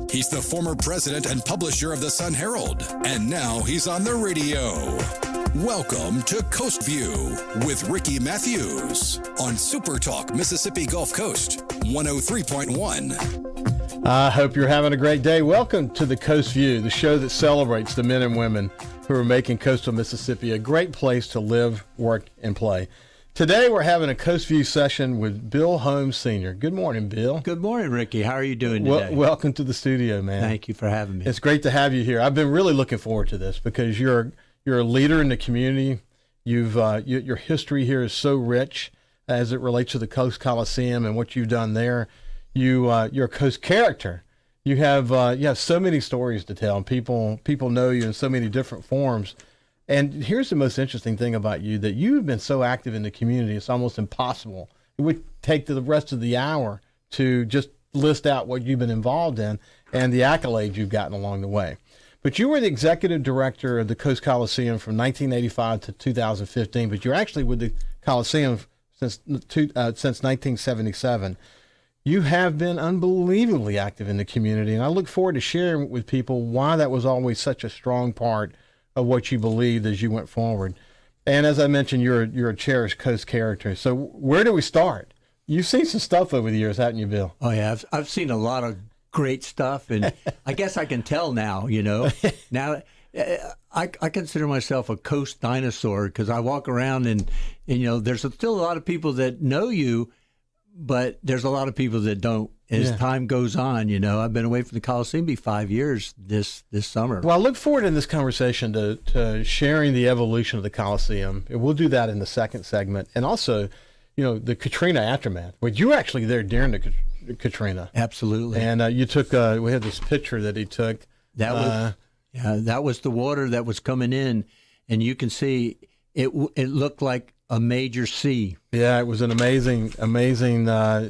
He's the former president and publisher of the Sun Herald, and now he's on the radio. Welcome to Coast Vue with Ricky Mathews on SuperTalk Mississippi Gulf Coast 103.1. I hope you're having a great day. Welcome to the Coast Vue, the show that celebrates the men and women who are making coastal Mississippi a great place to live, work, and play. Today, we're having a Coast Vue session with Bill Holmes Sr. Good morning, Bill. Good morning, Ricky. How are you doing today? Welcome to the studio, man. Thank you for having me. It's great to have you here. I've been really looking forward to this because you're a leader in the community. Your history here is so rich as it relates to the Coast Coliseum and what you've done there. You're a Coast character. You have so many stories to tell. People know you in so many different forms. And here's the most interesting thing about you, that you've been so active in the community, it's almost impossible. It would take the rest of the hour to just list out what you've been involved in and the accolades you've gotten along the way. But you were the executive director of the Coast Coliseum from 1985 to 2015, but you're actually with the Coliseum since 1977. You have been unbelievably active in the community, and I look forward to sharing with people why that was always such a strong part of what you believed as you went forward. And as I mentioned, you're a cherished Coast character. So where do we start? You've seen some stuff over the years, haven't you, Bill? Oh, yeah. I've seen a lot of great stuff, and I guess I can tell now, Now, I consider myself a Coast dinosaur because I walk around and there's still a lot of people that know you, but there's a lot of people that don't. As time goes on, I've been away from the Coliseum 5 years this summer. Well, I look forward in this conversation to sharing the evolution of the Coliseum. And we'll do that in the second segment. And also, the Katrina aftermath. Well, you were actually there during the Katrina. Absolutely. And you took, we had this picture that he took. That was the water that was coming in. And you can see it looked like a major sea. Yeah, it was an amazing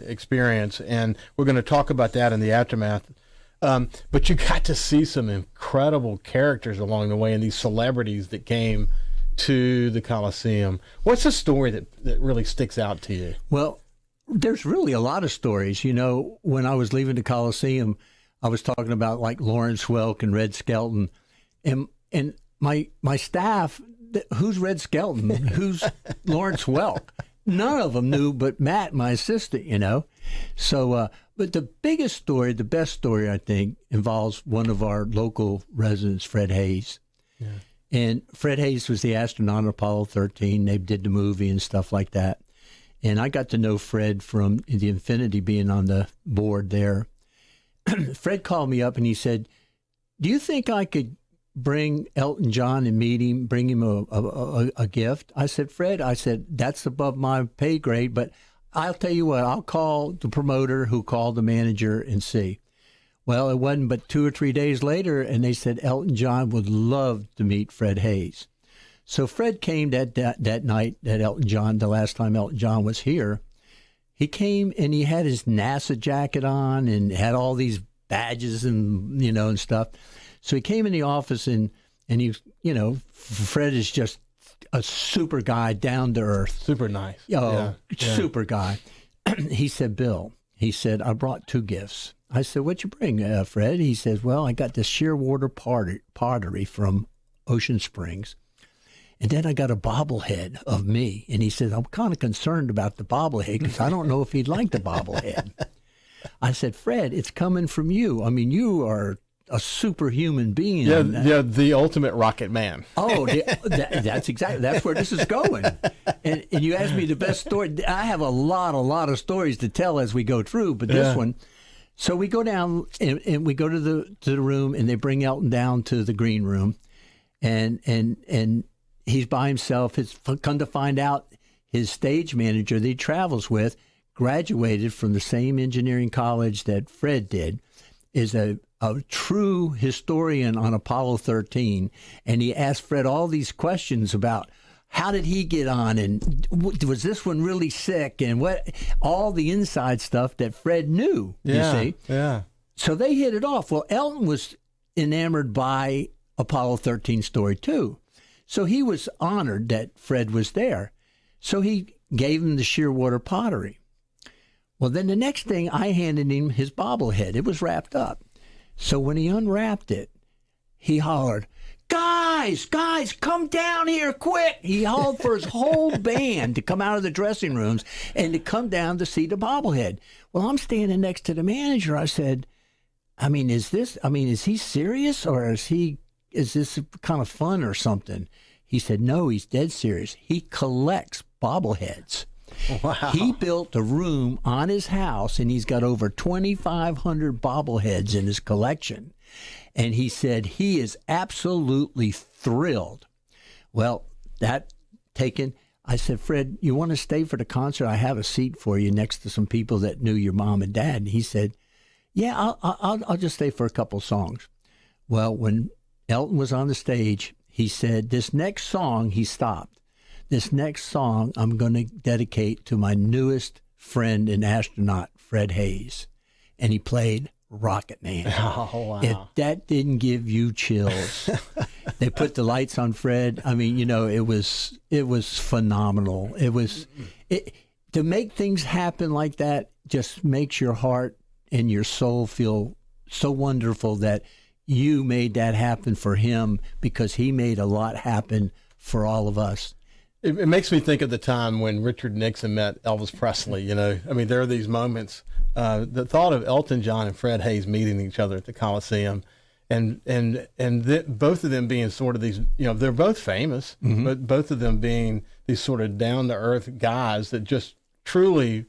experience, and we're going to talk about that in the aftermath. But you got to see some incredible characters along the way, and these celebrities that came to the Coliseum. What's a story that really sticks out to you? Well, there's really a lot of stories. When I was leaving the Coliseum, I was talking about like Lawrence Welk and Red Skelton, and my staff. Who's Red Skelton? Who's Lawrence Welk? None of them knew but Matt, my assistant, So, but the biggest story, the best story, I think, involves one of our local residents, Fred Hayes. Yeah. And Fred Hayes was the astronaut on Apollo 13. They did the movie and stuff like that. And I got to know Fred from the Infinity being on the board there. Fred called me up and he said, "Do you think I could bring Elton John and meet him, bring him a gift?" I said, "Fred," "that's above my pay grade, but I'll tell you what, I'll call the promoter who called the manager and see." Well, it wasn't but 2 or 3 days later, and they said Elton John would love to meet Fred Hayes. So Fred came that night that Elton John, the last time Elton John was here. He came and he had his NASA jacket on and had all these badges and, and stuff. So he came in the office and he, Fred is just a super guy, down to earth. Super nice. Super guy. He said, "Bill," he said, "I brought 2 gifts." I said, "What'd you bring, Fred?" He says, "Well, I got this shearwater pottery from Ocean Springs. And then I got a bobblehead of me." And he said, "I'm kind of concerned about the bobblehead because I don't know if he'd like the bobblehead." I said, "Fred, it's coming from you. I mean, you are a superhuman being." Yeah, the ultimate rocket man. Oh, that's where this is going. And you asked me the best story. I have a lot of stories to tell as we go through, but this one. So we go down and we go to the room, and they bring Elton down to the green room, and he's by himself. It's come to find out his stage manager that he travels with graduated from the same engineering college that Fred did, is a true historian on Apollo 13, and he asked Fred all these questions about how did he get on, and was this one really sick, and what all the inside stuff that Fred knew, you see. Yeah. So they hit it off. Well, Elton was enamored by Apollo 13 story too. So he was honored that Fred was there. So he gave him the shearwater pottery. Well, then the next thing, I handed him his bobblehead. It was wrapped up. So when he unwrapped it, he hollered, guys, come down here quick. He hauled for his whole band to come out of the dressing rooms and to come down to see the bobblehead. Well, I'm standing next to the manager. I said, is he serious, or is this kind of fun or something? He said, no, he's dead serious. He collects bobbleheads. Wow. He built a room on his house, and he's got over 2,500 bobbleheads in his collection. And he said he is absolutely thrilled. Well, I said, Fred, you want to stay for the concert? I have a seat for you next to some people that knew your mom and dad. And he said, yeah, I'll just stay for a couple songs. Well, when Elton was on the stage, he said, this next song, he stopped. This next song I'm going to dedicate to my newest friend and astronaut, Fred Hayes. And he played Rocket Man. Oh, wow. If that didn't give you chills. They put the lights on Fred. It was phenomenal. To make things happen like that just makes your heart and your soul feel so wonderful that you made that happen for him, because he made a lot happen for all of us. It makes me think of the time when Richard Nixon met Elvis Presley. There are these moments. The thought of Elton John and Fred Hayes meeting each other at the Coliseum, and both of them being sort of these, they're both famous, mm-hmm. but both of them being these sort of down to earth guys that just truly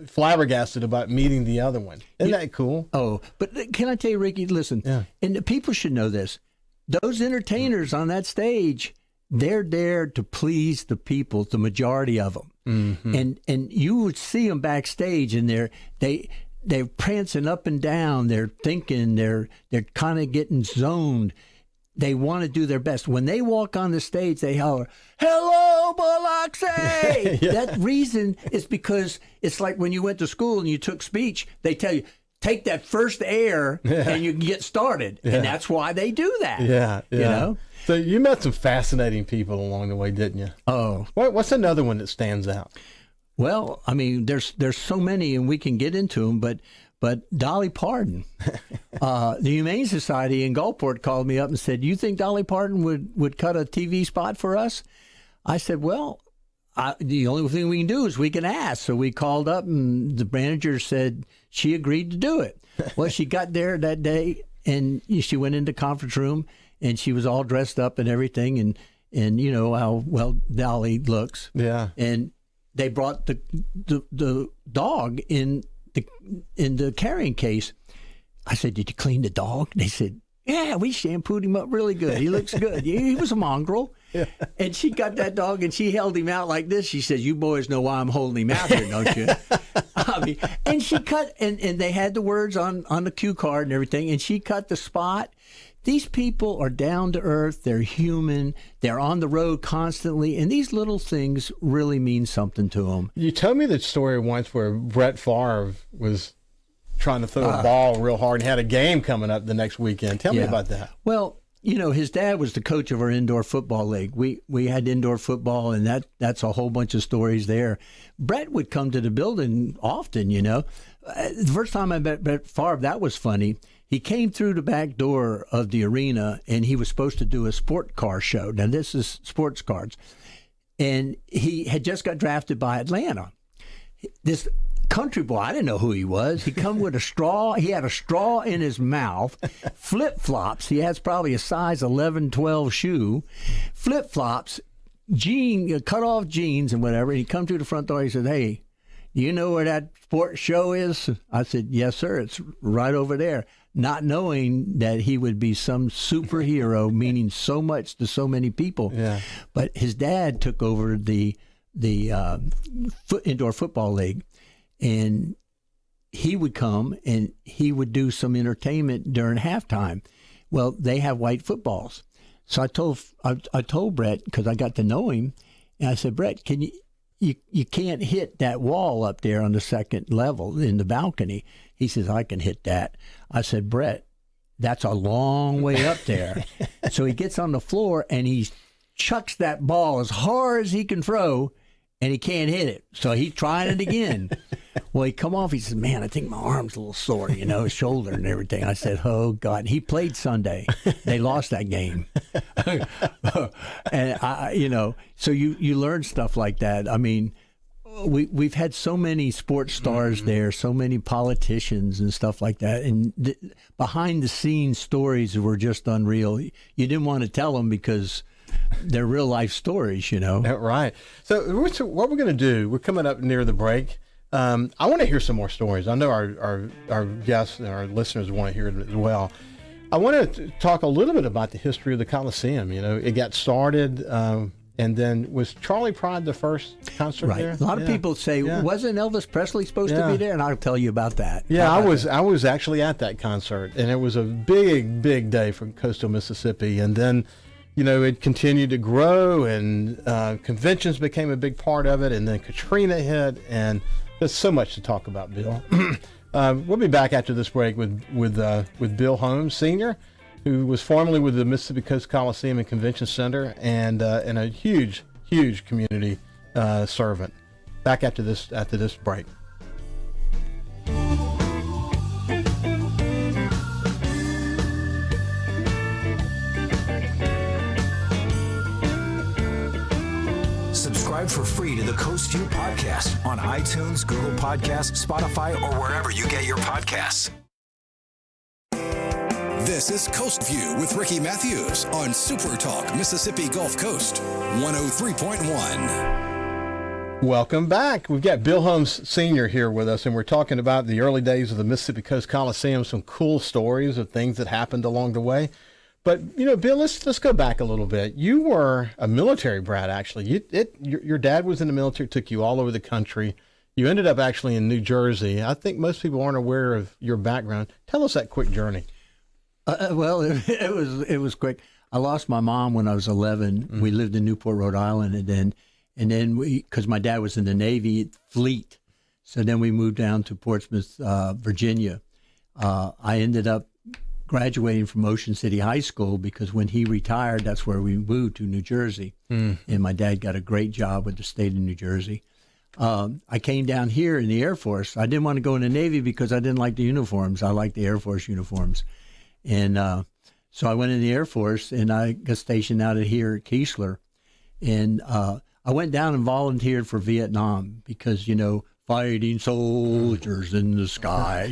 flabbergasted about meeting the other one. Isn't that cool? Oh, but can I tell you, Ricky? Listen, and people should know this. Those entertainers on that stage, they're there to please the people, the majority of them. Mm-hmm. And you would see them backstage, and they're prancing up and down. They're thinking. They're kind of getting zoned. They want to do their best. When they walk on the stage, they holler, "Hello, Biloxi!" Yeah. That reason is because it's like when you went to school and you took speech. They tell you, take that first air and you can get started. Yeah. And that's why they do that. Yeah. So you met some fascinating people along the way, didn't you? Oh. What's another one that stands out? Well, there's so many, and we can get into them, but Dolly Parton, the Humane Society in Gulfport called me up and said, "You think Dolly Parton would cut a TV spot for us?" I said, "Well, the only thing we can do is we can ask." So we called up, and the manager said she agreed to do it. Well, she got there that day, and she went into the conference room, and she was all dressed up and everything, and you know how well Dolly looks. Yeah. And they brought the dog in the carrying case. I said, "Did you clean the dog?" They said, "Yeah, we shampooed him up really good. He looks good." He was a mongrel. Yeah. And she got that dog and she held him out like this. She says, "You boys know why I'm holding him out here, don't you?" And she cut, and they had the words on the cue card and everything, and she cut the spot. These people are down to earth. They're human. They're on the road constantly, and these little things really mean something to them. You told me the story once where Brett Favre was trying to throw a ball real hard and had a game coming up the next weekend. Tell me about that. Well, his dad was the coach of our indoor football league. We had indoor football, and that's a whole bunch of stories there. Brett would come to the building often, The first time I met Brett Favre, that was funny. He came through the back door of the arena, and he was supposed to do a sport car show. Now, this is sports cars. And he had just got drafted by Atlanta. This country boy, I didn't know who he was. He come with a straw. He had a straw in his mouth, flip-flops. He has probably a size 11, 12 shoe, flip-flops, cut-off jeans and whatever. And he come to the front door. He said, "Hey, you know where that sports show is?" I said, "Yes, sir. It's right over there." Not knowing that he would be some superhero, meaning so much to so many people. Yeah. But his dad took over the indoor football league, and he would come and he would do some entertainment during halftime. Well, they have white footballs, so I told Brett, because I got to know him, and I said, "Brett, can you can't hit that wall up there on the second level in the balcony." He says, "I can hit that." I said, "Brett, that's a long way up there." So he gets on the floor and he chucks that ball as hard as he can throw, and he can't hit it. So he's trying it again. Well, he come off. He says, "Man, I think my arm's a little sore, his shoulder and everything." I said, "Oh God!" And he played Sunday. They lost that game, and so you learn stuff like that. I mean, we've had so many sports stars there, so many politicians and stuff like that, and behind the scenes stories were just unreal. You didn't want to tell them because they're real life stories, Right. So what we're going to do, we're coming up near the break. I want to hear some more stories. I know our guests and our listeners want to hear it as well. I want to talk a little bit about the history of the Coliseum. It got started, and then was Charlie Pride the first concert there? A lot of people say, wasn't Elvis Presley supposed to be there? And I'll tell you about that. Yeah, I was actually at that concert, and it was a big, big day for coastal Mississippi. And then, it continued to grow, and conventions became a big part of it, and then Katrina hit, and there's so much to talk about, Bill. We'll be back after this break with Bill Holmes Sr., who was formerly with the Mississippi Coast Coliseum and Convention Center, and a huge, huge community servant. Back after this break. Subscribe for free to the Coast Vue podcast on iTunes, Google Podcasts, Spotify, or wherever you get your podcasts. This is Coast View with Ricky Mathews on SuperTalk Mississippi Gulf Coast 103.1. Welcome back. We've got Bill Holmes Sr. here with us, and we're talking about the early days of the Mississippi Coast Coliseum, some cool stories of things that happened along the way. But, Bill, let's go back a little bit. You were a military brat, actually. Your dad was in the military, took you all over the country. You ended up actually in New Jersey. I think most people aren't aware of your background. Tell us that quick journey. Well, it was quick. I lost my mom when I was 11. Mm-hmm. We lived in Newport, Rhode Island, and then because my dad was in the Navy Fleet, so then we moved down to Portsmouth, Virginia. I ended up graduating from Ocean City High School because when he retired, that's where we moved to New Jersey. Mm. And my dad got a great job with the state of New Jersey. I came down here in the Air Force. I didn't want to go in the Navy because I didn't like the uniforms. I liked the Air Force uniforms. And so I went in the Air Force, and I got stationed out here at Keesler. And I went down and volunteered for Vietnam because, fighting soldiers in the sky,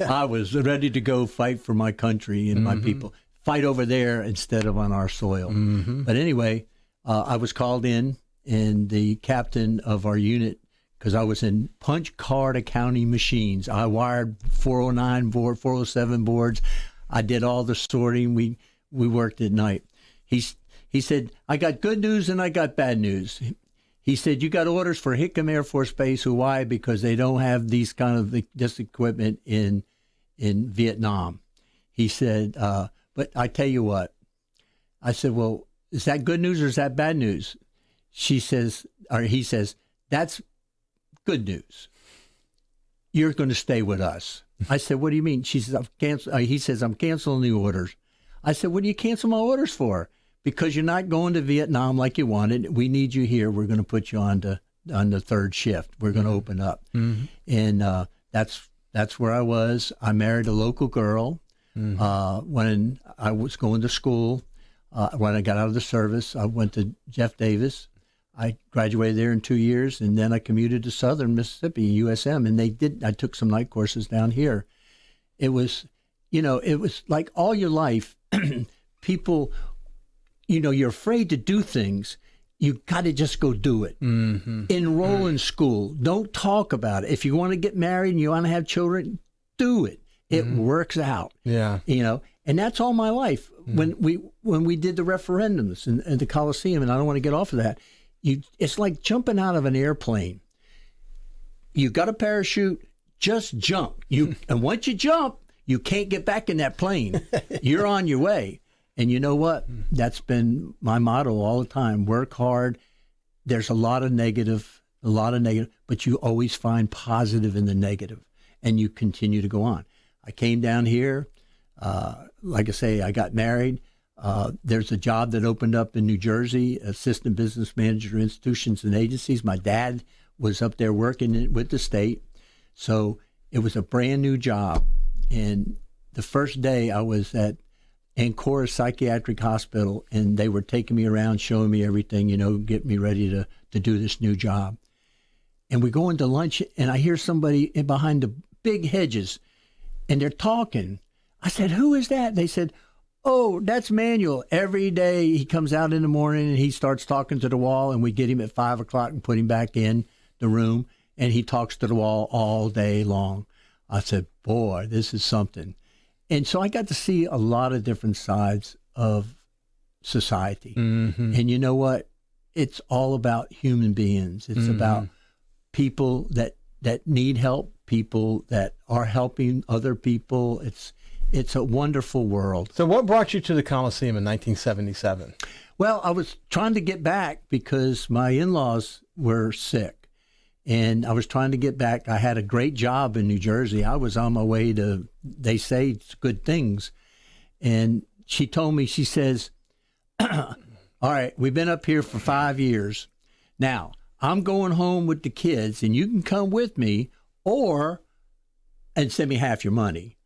I was ready to go fight for my country and my people, fight over there instead of on our soil. Mm-hmm. But anyway, I was called in, and the captain of our unit, because I was in punch card accounting machines. I wired 409 board, 407 boards. I did all the sorting. We worked at night. He said, I got good news and I got bad news. He said, you got orders for Hickam Air Force Base. Why? Because they don't have this equipment in Vietnam. He said, but I tell you what. I said, well, is that good news or is that bad news? He says, that's good news. You're going to stay with us. I said, what do you mean? She says, he says, I'm canceling the orders. I said, what do you cancel my orders for? Because you're not going to Vietnam like you wanted. We need you here. We're going to put you on the third shift. We're going to open up. Mm-hmm. And that's where I was. I married a local girl when I was going to school. When I got out of the service, I went to Jeff Davis. I graduated there in 2 years, and then I commuted to Southern Mississippi, USM, and I took some night courses down here. It was, it was like all your life, people, you're afraid to do things. You got to just go do it. Mm-hmm. Enroll in school. Don't talk about it. If you want to get married and you want to have children, do it. It works out. Yeah. And that's all my life. Mm. When we did the referendums and the Coliseum, and I don't want to get off of that, it's like jumping out of an airplane. You got a parachute, just jump. And once you jump, you can't get back in that plane. You're on your way. And you know what? That's been my motto all the time. Work hard. There's a lot of negative, but you always find positive in the negative, and you continue to go on. I came down here. Like I say, I got married. There's a job that opened up in New Jersey, assistant business manager, institutions and agencies. My dad was up there working with the state. So it was a brand new job. And the first day I was at Ancora Psychiatric Hospital, and they were taking me around, showing me everything, getting me ready to do this new job. And we go into lunch, and I hear somebody behind the big hedges, and they're talking. I said, "Who is that?" They said, "Oh, that's Manuel. Every day he comes out in the morning, and he starts talking to the wall, and we get him at 5 o'clock and put him back in the room, and he talks to the wall all day long." I said, "Boy, this is something." And so I got to see a lot of different sides of society. Mm-hmm. And you know what? It's all about human beings. It's about people that need help, people that are helping other people. It's a wonderful world. So what brought you to the Coliseum in 1977? Well, I was trying to get back because my in-laws were sick. And I was trying to get back. I had a great job in New Jersey. I was on my way to, they say, good things. And she told me, she says, "All right, we've been up here for 5 years. Now, I'm going home with the kids, and you can come with me and send me half your money.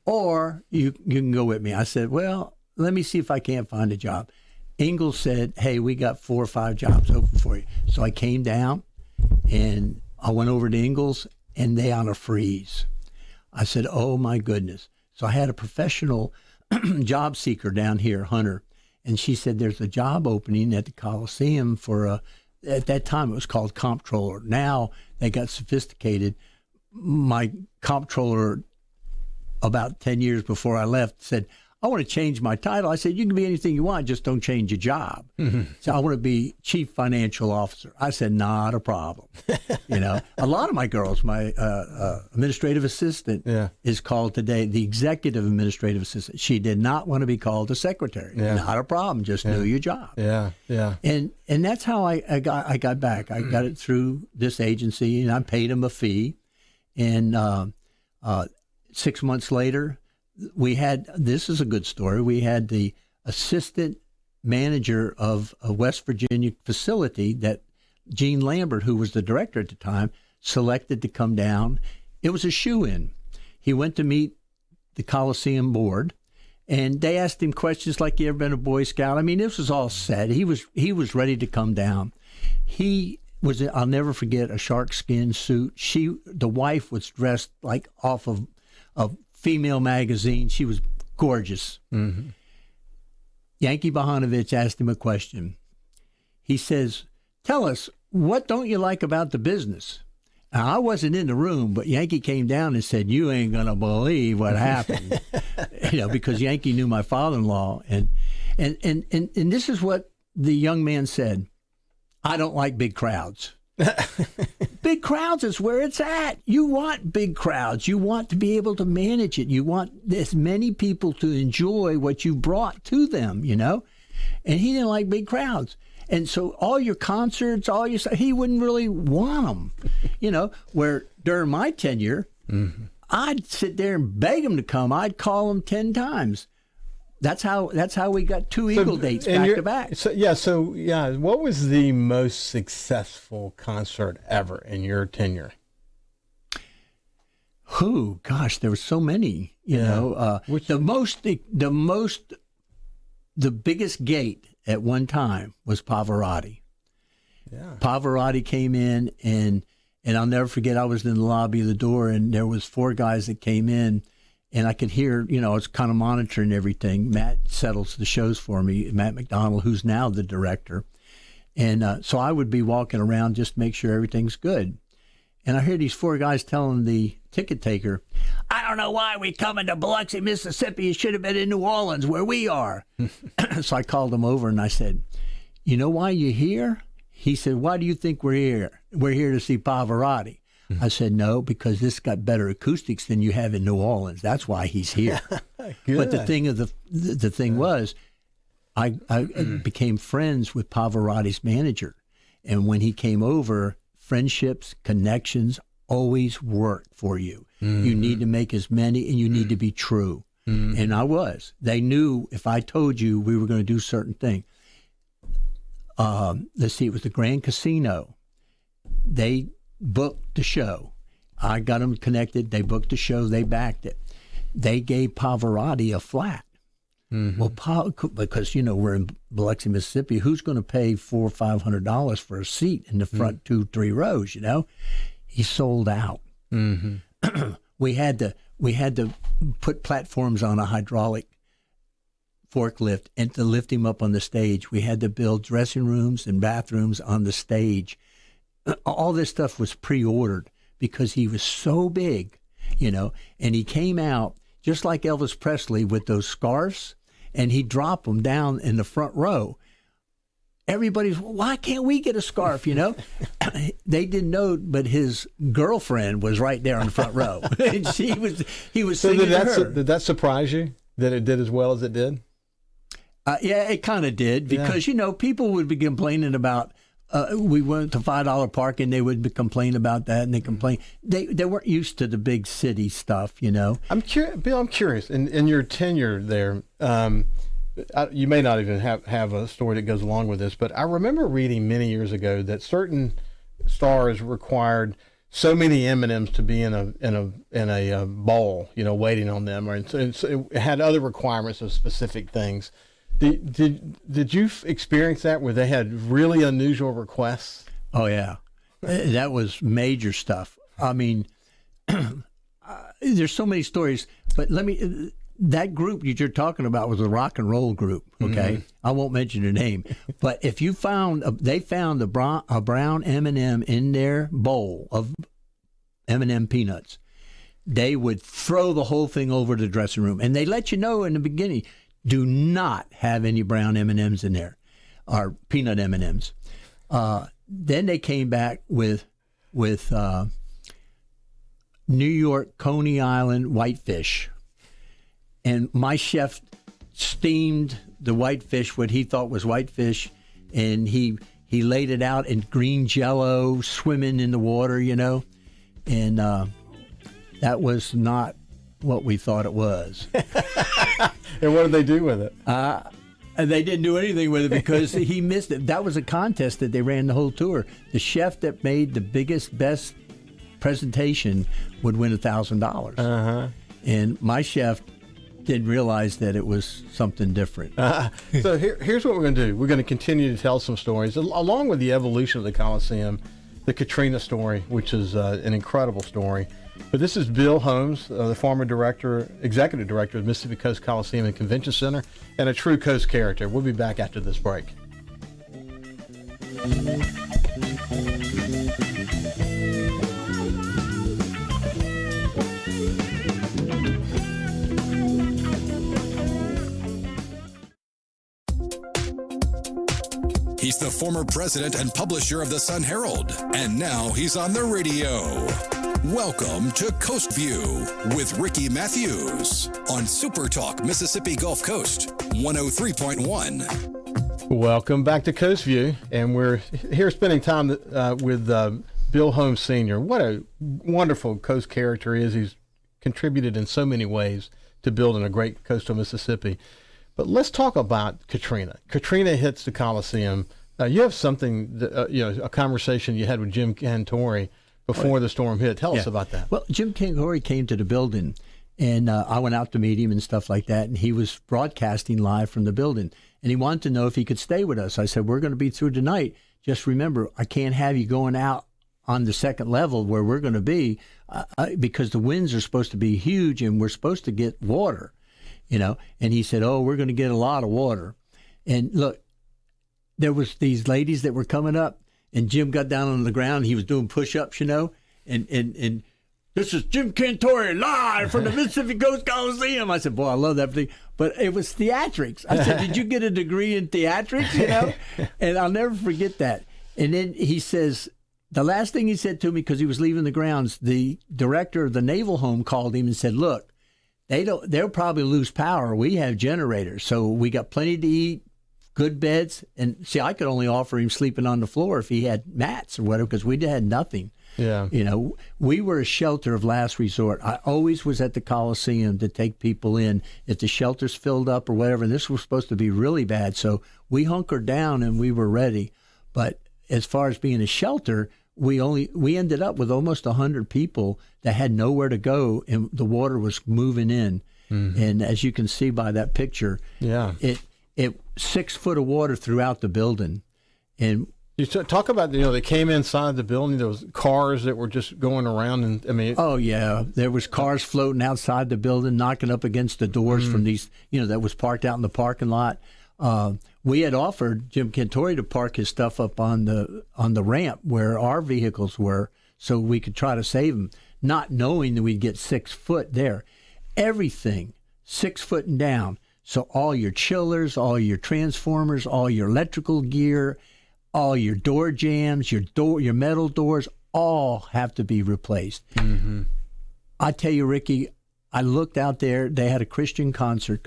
Or you can go with me." I said, "Well, let me see if I can't find a job." Ingalls said, "Hey, we got 4 or 5 jobs open for you." So I came down. And I went over to Ingalls, and they on a freeze. I said, "Oh, my goodness." So I had a professional job seeker down here, Hunter, and she said, "There's a job opening at the Coliseum for at that time it was called comptroller. Now they got sophisticated. My comptroller, about 10 years before I left, said, "I want to change my title." I said, "You can be anything you want, just don't change your job." Mm-hmm. So I want to be chief financial officer. I said, "Not a problem." A lot of my girls, my administrative assistant is called today the executive administrative assistant. She did not want to be called a secretary. Yeah. Not a problem. Just do your job. Yeah, yeah. And that's how I got back. I got it through this agency, and I paid them a fee. And 6 months later, this is a good story. We had the assistant manager of a West Virginia facility that Gene Lambert, who was the director at the time, selected to come down. It was a shoo-in. He went to meet the Coliseum board, and they asked him questions like, "You ever been a Boy Scout?" I mean, this was all set. He was ready to come down. He was, I'll never forget, a shark skin suit. The wife was dressed like off of female magazine. She was gorgeous. Mm-hmm. Yankee Bohanovich asked him a question. He says, "Tell us, what don't you like about the business?" Now, I wasn't in the room, but Yankee came down and said, "You ain't going to believe what happened." Because Yankee knew my father-in-law. And this is what the young man said: "I don't like big crowds." Big crowds is where it's at. You want big crowds. You want to be able to manage it. You want as many people to enjoy what you brought to them, And he didn't like big crowds. And so all your concerts, he wouldn't really want them, Where during my tenure, I'd sit there and beg him to come. I'd call him 10 times. That's how we got 2 Eagle dates back to back. So what was the most successful concert ever in your tenure? Gosh, there were so many. The biggest gate at one time was Pavarotti. Yeah. Pavarotti came in, and I'll never forget. I was in the lobby of the door, and there was 4 guys that came in. And I could hear, I was kind of monitoring everything. Matt settles the shows for me, Matt McDonald, who's now the director. And so I would be walking around just to make sure everything's good. And I hear these 4 guys telling the ticket taker, "I don't know why we come into Biloxi, Mississippi. You should have been in New Orleans where we are." So I called them over and I said, "You know why you're here?" He said, "Why do you think we're here? We're here to see Pavarotti." I said, "No, because this got better acoustics than you have in New Orleans. That's why he's here." But the thing was, I became friends with Pavarotti's manager, and when he came over, friendships, connections always work for you. Mm-hmm. You need to make as many, and you need to be true. And I was. They knew if I told you we were going to do a certain thing. Let's see, it was the Grand Casino. They booked the show. I got them connected. They booked the show. They backed it. They gave Pavarotti a flat. Well, because, we're in Biloxi, Mississippi. Who's going to pay $400 or $500 for a seat in the front 2-3 rows, He sold out. We had to put platforms on a hydraulic forklift and to lift him up on the stage. We had to build dressing rooms and bathrooms on the stage. All this stuff was pre-ordered because he was so big, and he came out just like Elvis Presley with those scarves, and he'd drop them down in the front row. Everybody's, why can't we get a scarf, They didn't know, but his girlfriend was right there on the front row. And he was So singing to her. did that surprise you that it did as well as it did? Yeah, it kind of did because, people would be complaining about, we went to $5 parking, they would be complaining about that, and they complain. They weren't used to the big city stuff, I'm curious, Bill, in your tenure there, you may not even have a story that goes along with this, but I remember reading many years ago that certain stars required so many M&Ms to be in a bowl, waiting on them, or so it had other requirements of specific things. Did you experience that where they had really unusual requests? Oh yeah, that was major stuff. I mean, there's so many stories, but that group that you're talking about was a rock and roll group, okay? I won't mention their name, but if you they found a brown M&M in their bowl of M&M peanuts, they would throw the whole thing over the dressing room, and they let you know in the beginning, do not have any brown M&Ms in there, or peanut M&Ms. Then they came back with New York Coney Island whitefish. And my chef steamed the whitefish, what he thought was whitefish, and he laid it out in green Jell-O, swimming in the water, and that was not what we thought it was. And what did they do with it? And they didn't do anything with it because he missed it. That was a contest that they ran the whole tour. The chef that made the best presentation would win $1,000. And my chef didn't realize that it was something different. So here's what we're going to do. We're going to continue to tell some stories, along with the evolution of the Coliseum, the Katrina story, which is an incredible story. But this is Bill Holmes, the former executive director of Mississippi Coast Coliseum and Convention Center, and a true Coast character. We'll be back after this break. He's the former president and publisher of the Sun Herald, and now he's on the radio. Welcome to Coast Vue with Ricky Mathews on SuperTalk Mississippi Gulf Coast 103.1. Welcome back to Coast Vue, and we're here spending time with Bill Holmes Sr. What a wonderful Coast character he is. He's contributed in so many ways to building a great coastal Mississippi. But let's talk about Katrina. Katrina hits the Coliseum. You have something, a conversation you had with Jim Cantori before the storm hit. Tell us about that. Well, Jim Cantori came to the building, and I went out to meet him and stuff like that, and he was broadcasting live from the building, and he wanted to know if he could stay with us. I said, we're going to be through tonight. Just remember, I can't have you going out on the second level where we're going to be because the winds are supposed to be huge, and we're supposed to get water. And he said, we're going to get a lot of water. And look, there was these ladies that were coming up, and Jim got down on the ground. He was doing push-ups, and this is Jim Cantori live from the Mississippi Coast Coliseum. I said, boy, I love that thing. But it was theatrics. I said, did you get a degree in theatrics, And I'll never forget that. And then he says, the last thing he said to me, because he was leaving the grounds, the director of the Naval Home called him and said, look, they'll probably lose power. We have generators, so we got plenty to eat, good beds. And see, I could only offer him sleeping on the floor if he had mats or whatever, because we had nothing. Yeah. You know, we were a shelter of last resort. I always was at the Coliseum to take people in if the shelters filled up or whatever. And this was supposed to be really bad, so we hunkered down and we were ready. But as far as being a shelter, we ended up with almost 100 people that had nowhere to go, and the water was moving in. Mm-hmm. And as you can see by that picture, it 6 foot of water throughout the building. And you talk about, they came inside the building. There was cars that were just going around, and I mean, oh yeah, there was cars floating outside the building, knocking up against the doors from these, that was parked out in the parking lot. We had offered Jim Cantori to park his stuff up on the ramp where our vehicles were, so we could try to save them, not knowing that we'd get 6 foot there. Everything 6 foot and down. So all your chillers, all your transformers, all your electrical gear, all your door jams, your metal doors, all have to be replaced. Mm-hmm. I tell you, Ricky, I looked out there. They had a Christian concert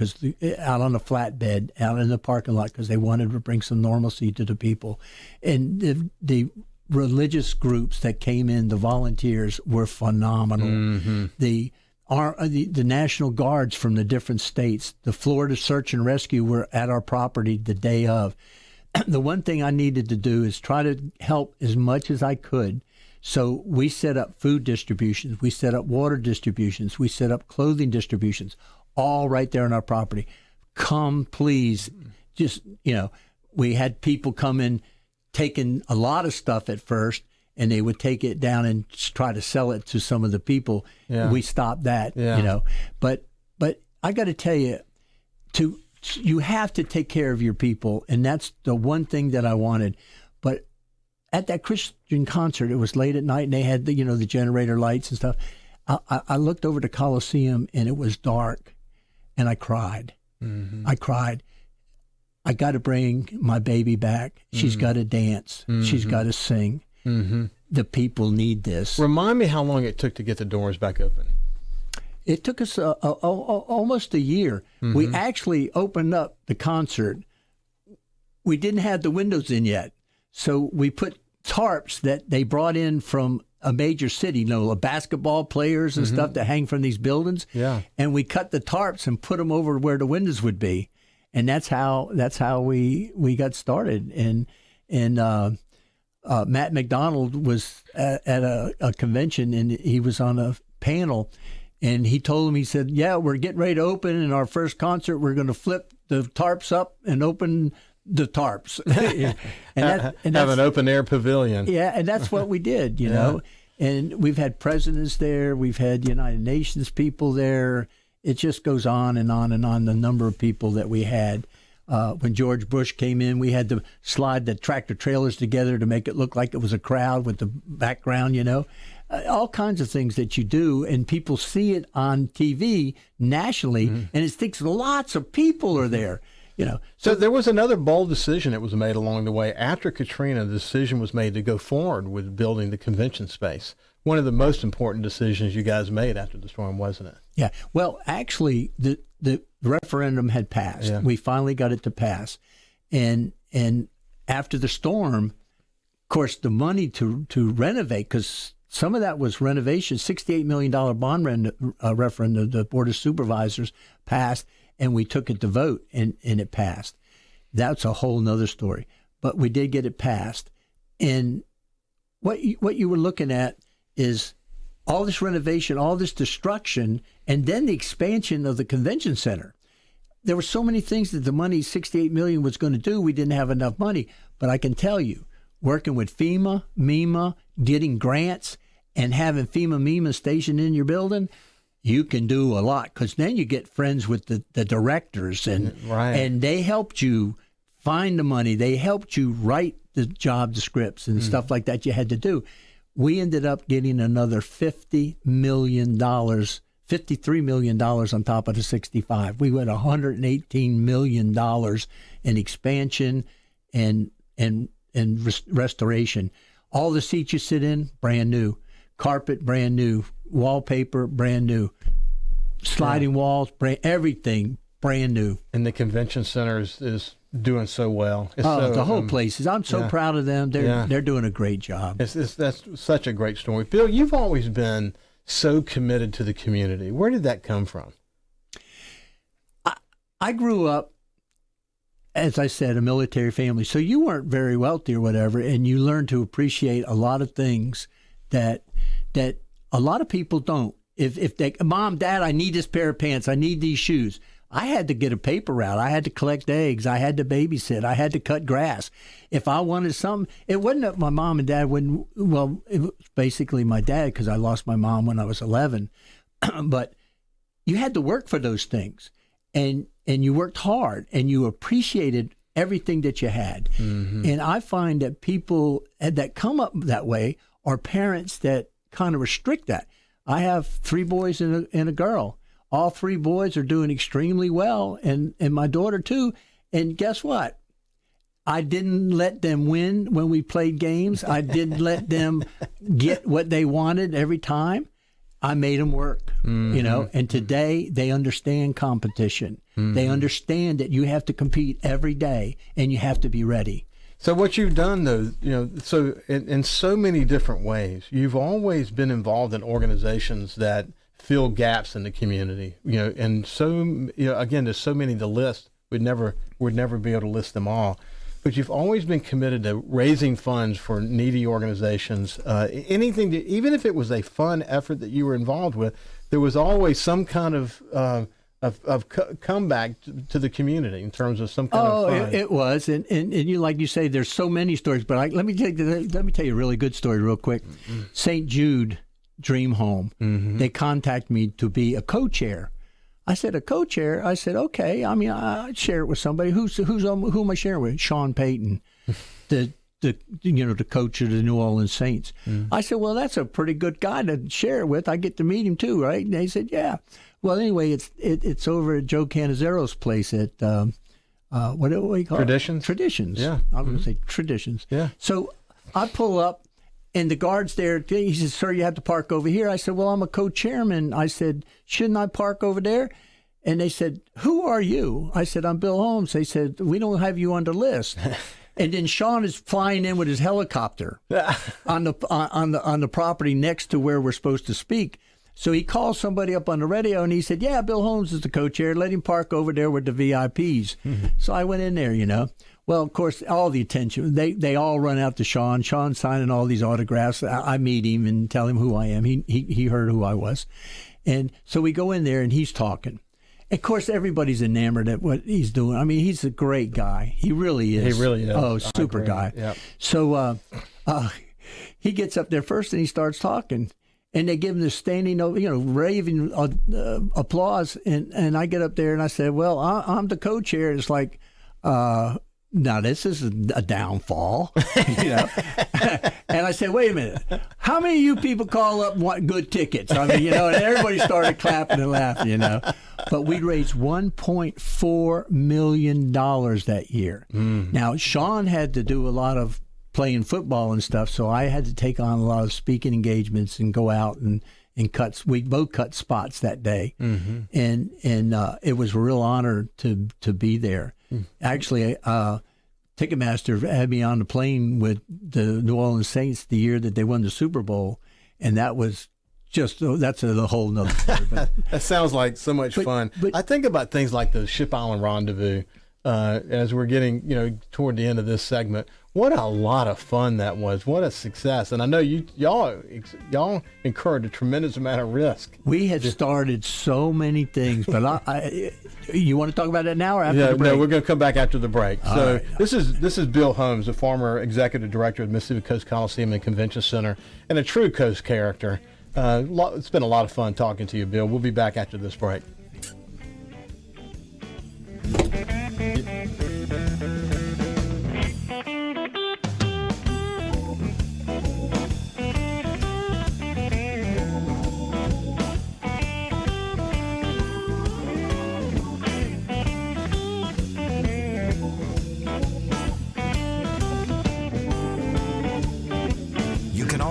out on a flatbed out in the parking lot because they wanted to bring some normalcy to the people. And the religious groups that came in, the volunteers, were phenomenal. Mm-hmm. The National Guards from the different states, the Florida Search and Rescue were at our property the day of. The one thing I needed to do is try to help as much as I could. So we set up food distributions, we set up water distributions, we set up clothing distributions, all right there on our property. Come, please. Just, we had people come in taking a lot of stuff at first, and they would take it down and try to sell it to some of the people. Yeah. We stopped that, But I got to tell you, you have to take care of your people, and that's the one thing that I wanted. But at that Christian concert, it was late at night, and they had the generator lights and stuff. I looked over the Coliseum, and it was dark, and I cried. Mm-hmm. I cried. I got to bring my baby back. She's got to dance. Mm-hmm. She's got to sing. Mm-hmm. The people need this. Remind me how long it took to get the doors back open. It took us almost a year. Mm-hmm. We actually opened up the concert. We didn't have the windows in yet. So we put tarps that they brought in from a major city, basketball players and stuff that hang from these buildings. Yeah. And we cut the tarps and put them over where the windows would be. And that's how we got started. And Matt McDonald was at a convention, and he was on a panel. And he told him, he said, we're getting ready to open. In our first concert, we're going to flip the tarps up and open the tarps. and have an open air pavilion. Yeah, and that's what we did, you know. And we've had presidents there. We've had United Nations people there. It just goes on and on and on, the number of people that we had. When George Bush came in, we had to slide the tractor trailers together to make it look like it was a crowd with the background, all kinds of things that you do, and people see it on TV nationally, and it thinks lots of people are there. So there was another bold decision that was made along the way. After Katrina, the decision was made to go forward with building the convention space. One of the most important decisions you guys made after the storm, wasn't it? Yeah. Well, actually, the referendum had passed. Yeah. We finally got it to pass. And after the storm, of course, the money to renovate, because some of that was renovation, $68 million bond referendum, the Board of Supervisors passed, and we took it to vote, and it passed. That's a whole nother story. But we did get it passed. And what you were looking at is all this renovation, all this destruction, and then the expansion of the convention center. There were so many things that the money, $68 million, was going to do. We didn't have enough money. But I can tell you, working with FEMA, MEMA, getting grants, and having FEMA, MEMA stationed in your building, you can do a lot, because then you get friends with the directors, and they helped you find the money. They helped you write the job descriptions and stuff like that you had to do. We ended up getting another $53 million on top of the 65. We went $118 million in expansion and restoration. All the seats you sit in, brand new. Carpet, brand new. Wallpaper, brand new. Sliding walls, everything brand new. And the convention center is doing so well. The whole place is. I'm so proud of them. They're doing a great job. That's such a great story. Bill, you've always been so committed to the community. Where did that come from? I grew up, as I said, a military family. So you weren't very wealthy or whatever, and you learned to appreciate a lot of things that a lot of people don't. If they, Mom, Dad, I need this pair of pants. I need these shoes. I had to get a paper route. I had to collect eggs. I had to babysit. I had to cut grass. If I wanted something, it wasn't that my mom and dad wouldn't. Well, it was basically my dad because I lost my mom when I was 11. But you had to work for those things, and you worked hard, and you appreciated everything that you had. Mm-hmm. And I find that people that come up that way are parents that kind of restrict that. I have 3 boys and a girl. All 3 boys are doing extremely well, and my daughter too. And guess what? I didn't let them win when we played games. I didn't let them get what they wanted every time. I made them work, you know. And today they understand competition. Mm-hmm. They understand that you have to compete every day and you have to be ready. So what you've done, though, you know, so in so many different ways, you've always been involved in organizations that fill gaps in the community, you know, and so, you know, again, there's so many to list. We'd never be able to list them all, but you've always been committed to raising funds for needy organizations. Anything, even if it was a fun effort that you were involved with, there was always some kind of comeback to the community in terms of some kind of fun. It was, and you, like you say, there's so many stories, but let me tell you a really good story real quick. Mm-hmm. St. Jude Dream Home. Mm-hmm. They contacted me to be a co-chair. I said, a co-chair? I said, okay. I mean, I'd share it with somebody. Who am I sharing with? Sean Payton, the coach of the New Orleans Saints. Mm-hmm. I said, well, that's a pretty good guy to share it with. I get to meet him too, right? And they said, yeah. Well, anyway, it's over at Joe Canizaro's place at what do we call Traditions? It? Traditions. Yeah. I'm going to say Traditions. Yeah. So I pull up. And the guard's there. He says, sir, you have to park over here. I said, well, I'm a co-chairman. I said, shouldn't I park over there? And they said, who are you? I said, I'm Bill Holmes. They said, we don't have you on the list. And then Sean is flying in with his helicopter on the property next to where we're supposed to speak. So he calls somebody up on the radio, and he said, yeah, Bill Holmes is the co-chair. Let him park over there with the VIPs. Mm-hmm. So I went in there, you know. Well, of course, all the attention, they all run out to Sean. Sean signing all these autographs. I meet him and tell him who I am. He heard who I was. And so we go in there, and he's talking. Of course, everybody's enamored at what he's doing. I mean, he's a great guy. He really is. He really is. Oh, super guy. Yep. So he gets up there first, and he starts talking. And they give him this standing, raving applause. And I get up there, and I said, well, I'm the co-chair. It's like, now this is a downfall, you know. And I said, wait a minute, how many of you people call up and want good tickets? I mean, you know, and everybody started clapping and laughing, you know. But we raised $1.4 million that year. Mm. Now, Sean had to do a lot of playing football and stuff, so I had to take on a lot of speaking engagements and go out and cut. We both cut spots that day, mm-hmm. and it was a real honor to be there. Mm-hmm. Actually, Ticketmaster had me on the plane with the New Orleans Saints the year that they won the Super Bowl, and that was that's a whole nother story. But, that sounds like so much fun. But I think about things like the Ship Island Rendezvous as we're getting toward the end of this segment. What a lot of fun that was. What a success. And I know y'all incurred a tremendous amount of risk. We had started so many things, but you want to talk about that now or after the break? No, we're going to come back after the break. All so right. This is Bill Holmes, the former executive director of Mississippi Coast Coliseum and Convention Center, and a true Coast character. It's been a lot of fun talking to you, Bill. We'll be back after this break.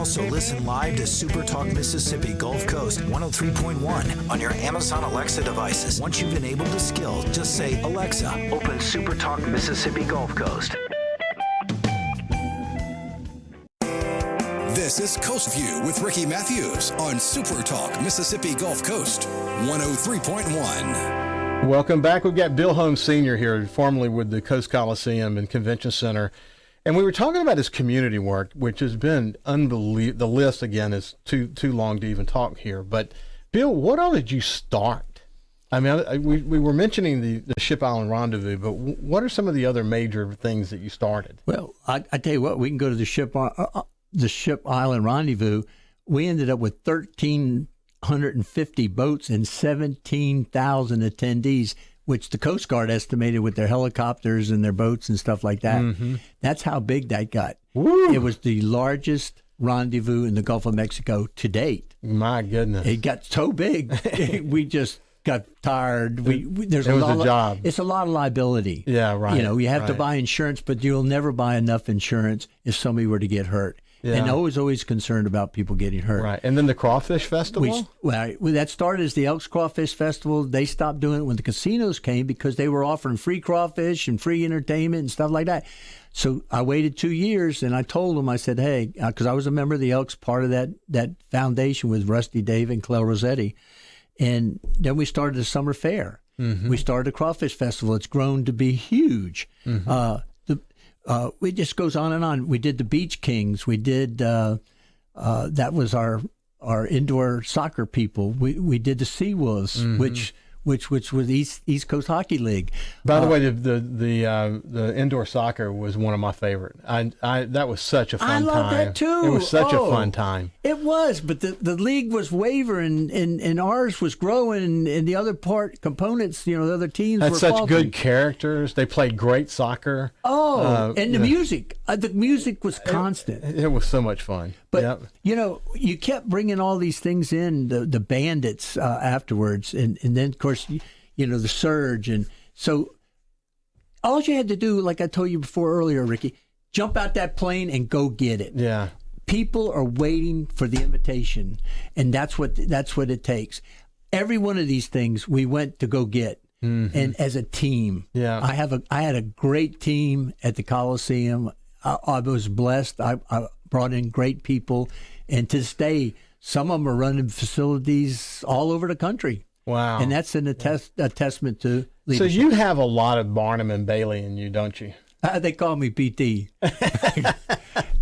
Also listen live to SuperTalk Mississippi Gulf Coast 103.1 on your Amazon Alexa devices. Once you've enabled the skill, just say, Alexa, open SuperTalk Mississippi Gulf Coast. This is Coast View with Ricky Mathews on SuperTalk Mississippi Gulf Coast 103.1. Welcome back. We've got Bill Holmes Sr. here, formerly with the Coast Coliseum and Convention Center. And we were talking about his community work, which has been unbelievable. The list, again, is too long to even talk here. But, Bill, what all did you start? I mean, we were mentioning the Ship Island Rendezvous, but what are some of the other major things that you started? Well, I tell you what, we can go to the Ship Island Rendezvous. We ended up with 1,350 boats and 17,000 attendees, which the Coast Guard estimated with their helicopters and their boats and stuff like that. Mm-hmm. That's how big that got. Woo. It was the largest rendezvous in the Gulf of Mexico to date. My goodness. It got so big, we just got tired. There's it was a job. It's a lot of liability. Yeah, right. You know, you have to buy insurance, but you'll never buy enough insurance if somebody were to get hurt. Yeah. And always concerned about people getting hurt. Right. And then the Crawfish Festival? That started as the Elks Crawfish Festival. They stopped doing it when the casinos came because they were offering free crawfish and free entertainment and stuff like that. So I waited 2 years, and I told them, I said, hey, because I was a member of the Elks, part of that foundation with Rusty Dave and Clell Rossetti. And then we started the summer fair. Mm-hmm. We started the Crawfish Festival. It's grown to be huge. Mm-hmm. It just goes on and on. We did the Beach Kings. We did that was our indoor soccer people. We did the Sea Wolves, mm-hmm. which was East Coast Hockey League. By the way, the indoor soccer was one of my favorite. That was such a fun time. I love that too. It was such a fun time. It was, but the league was wavering, and ours was growing, and the other components, the other teams had were such faltering. good characters. They played great soccer. And the music was constant. It was so much fun. But you kept bringing all these things in, the bandits afterwards, and then of course the surge, and so all you had to do, like I told you before earlier, Ricky, jump out that plane and go get it. Yeah. People are waiting for the invitation, and that's what it takes. Every one of these things we went to go get, mm-hmm. and as a team. Yeah. I had a great team at the Coliseum. I was blessed. I brought in great people, and to this day, some of them are running facilities all over the country. Wow. And that's a testament to leadership. So you have a lot of Barnum and Bailey in you, don't you? They call me PT.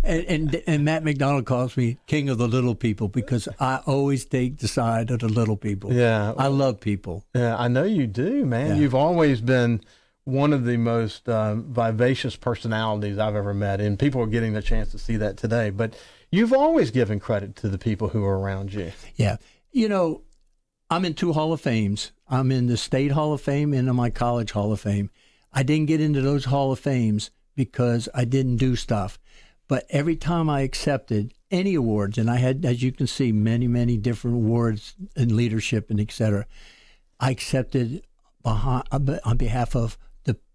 and Matt McDonald calls me King of the Little People because I always take the side of the little people. Yeah. I love people. Yeah, I know you do, man. Yeah. You've always been one of the most vivacious personalities I've ever met, and people are getting the chance to see that today. But you've always given credit to the people who are around you. Yeah. I'm in 2 Hall of Fames. I'm in the State Hall of Fame and in my College Hall of Fame. I didn't get into those Hall of Fames because I didn't do stuff. But every time I accepted any awards, and I had, as you can see, many, many different awards in leadership and et cetera, I accepted on behalf of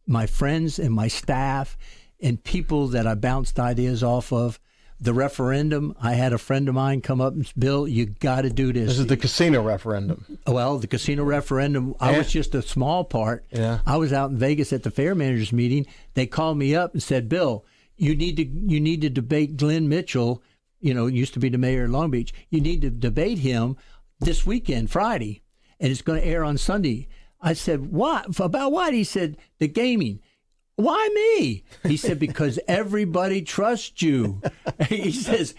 my friends and my staff and people that I bounced ideas off of. The referendum, I had a friend of mine come up and say, Bill, you got to do this. This is the casino referendum. Well, the casino referendum, I was just a small part. Yeah. I was out in Vegas at the fair managers meeting. They called me up and said, Bill, you need to debate Glenn Mitchell, used to be the mayor of Long Beach. You need to debate him this weekend, Friday, and it's going to air on Sunday. I said, what? About what? He said, the gaming. Why me? He said, because everybody trusts you. He says,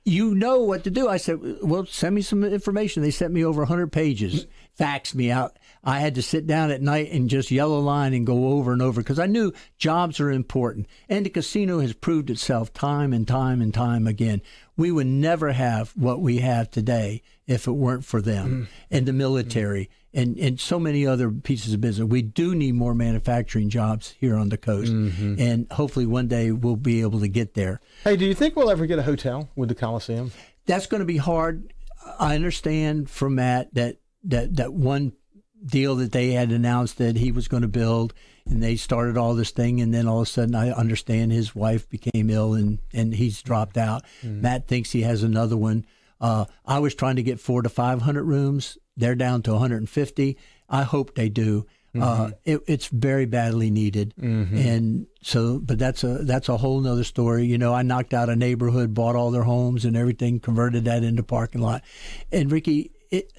you know what to do. I said, well, send me some information. They sent me over 100 pages, faxed me out. I had to sit down at night and just yellow line and go over and over because I knew jobs are important. And the casino has proved itself time and time and time again. We would never have what we have today if it weren't for them and the military and so many other pieces of business. We do need more manufacturing jobs here on the coast, and hopefully one day we'll be able to get there. Hey, do you think we'll ever get a hotel with the Coliseum? That's going to be hard. I understand from Matt that one deal that they had announced that he was going to build, and they started all this thing, and then all of a sudden I understand his wife became ill and he's dropped out. Matt thinks he has another one. I was trying to get 400 to 500 rooms. They're down to 150. I hope they do. It's very badly needed. And so, but that's a whole nother story. You know, I knocked out a neighborhood, bought all their homes and everything, converted that into parking lot. And Ricky,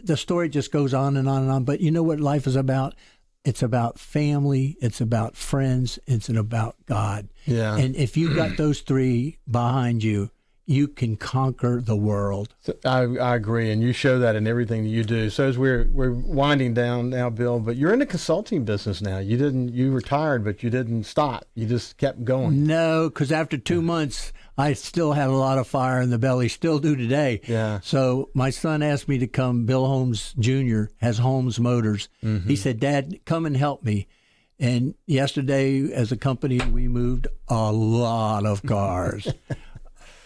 the story just goes on and on and on. But you know what life is about? It's about family. It's about friends. It's about God. Yeah. And if you've got those three behind you, you can conquer the world. So I agree, and you show that in everything that you do. So as we're winding down now, Bill, but you're in the consulting business now. You retired, but you didn't stop. You just kept going. No, because after 2 months, I still had a lot of fire in the belly, still do today. Yeah. So my son asked me to come. Bill Holmes Jr. has Holmes Motors. He said, "Dad, come and help me." And yesterday, as a company, we moved a lot of cars.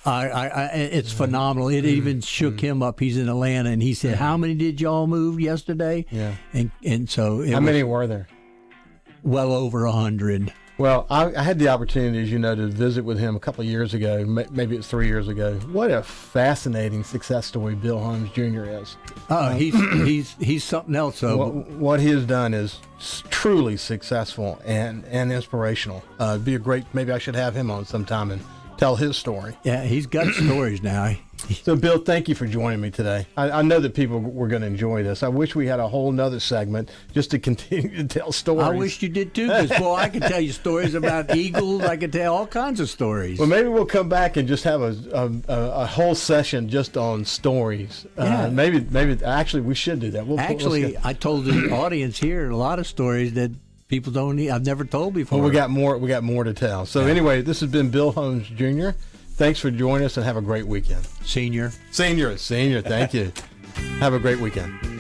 It's phenomenal. It even shook him up. He's in Atlanta, and he said, "How many did y'all move yesterday?" Yeah. And so how many were there? Well over 100. Well, I had the opportunity, as you know, to visit with him a couple of years ago. Maybe it's 3 years ago. What a fascinating success story Bill Holmes Jr. is. Oh, he's something else. So what he has done is truly successful and inspirational. Be a great. Maybe I should have him on sometime and tell his story. Yeah, he's got stories now. So, Bill, thank you for joining me today. I know that people were going to enjoy this. I wish we had a whole nother segment just to continue to tell stories. I wish you did too, because, boy, I could tell you stories about eagles. I could tell all kinds of stories. Well, maybe we'll come back and just have a whole session just on stories. Yeah. Maybe actually we should do that. I told the audience here a lot of stories that people don't I've never told before. Well, we got more to tell. So anyway, this has been Bill Holmes Jr. Thanks for joining us and have a great weekend. Senior. Thank you. Have a great weekend.